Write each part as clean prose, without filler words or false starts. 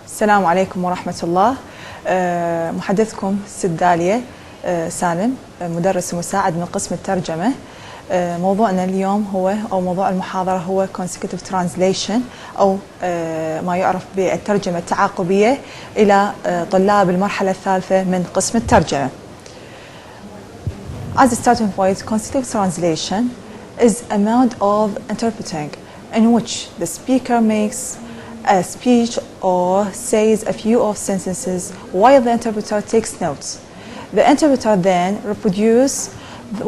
السلام عليكم ورحمة الله. محدثكم ست داليا سالم، مدرس مساعد من قسم الترجمة. موضوعنا اليوم أو موضوع المحاضرة هو consecutive translation أو ما يعرف بالترجمة التعاقبية إلى طلاب المرحلة الثالثة من قسم الترجمة. As a starting point, consecutive translation is a mode of interpreting in which the speaker makes a speech or says a few of sentences while the interpreter takes notes. The interpreter then reproduces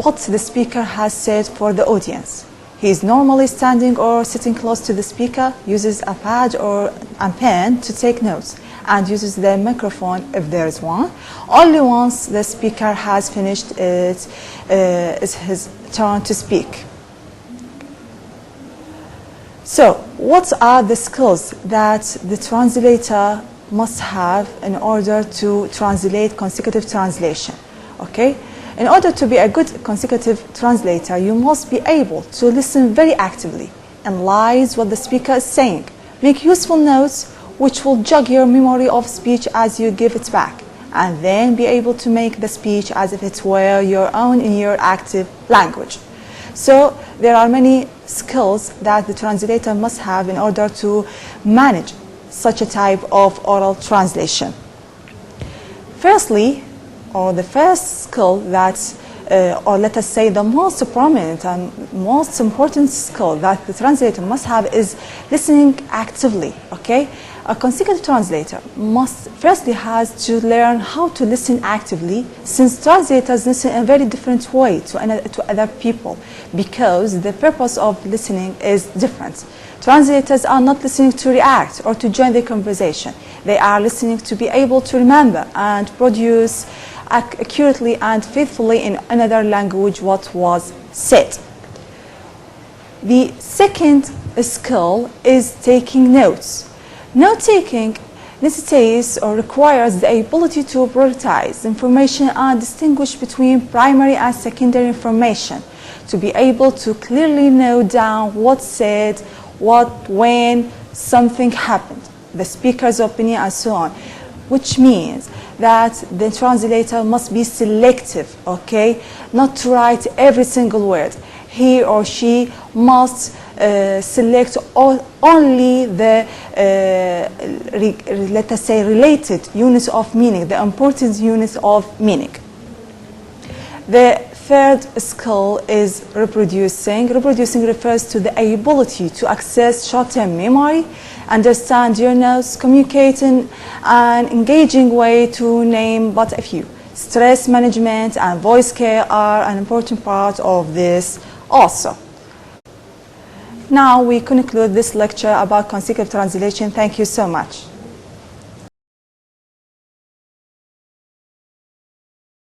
what the speaker has said for the audience. He is normally standing or sitting close to the speaker, uses a pad or a pen to take notes, and uses the microphone if there is one. Only once the speaker has finished it is his turn to speak. So, what are the skills that the translator must have in order to translate consecutive translation? Okay? In order to be a good consecutive translator, you must be able to listen very actively, analyze what the speaker is saying, make useful notes which will jog your memory of speech as you give it back, and then be able to make the speech as if it were your own in your active language. So there are many skills that the translator must have in order to manage such a type of oral translation. Firstly, or the first skill that, or let us say the most prominent and most important skill that the translator must have is listening actively, okay? A consecutive translator must firstly has to learn how to listen actively, since translators listen in a very different way to other people, because the purpose of listening is different. Translators are not listening to react or to join the conversation. They are listening to be able to remember and produce accurately and faithfully in another language what was said. The second skill is taking notes. Note-taking necessitates or requires the ability to prioritize information and distinguish between primary and secondary information, to be able to clearly note down what's said, what, when something happened, the speaker's opinion, and so on, which means that the translator must be selective, okay, not to write every single word. He or she must select only the, let us say, related units of meaning, the important units of meaning. The third skill is reproducing. Reproducing refers to the ability to access short-term memory, understand your notes, communicate in an engaging way, to name but a few. Stress management and voice care are an important part of this also. Now we conclude this lecture about consecutive translation. Thank you so much.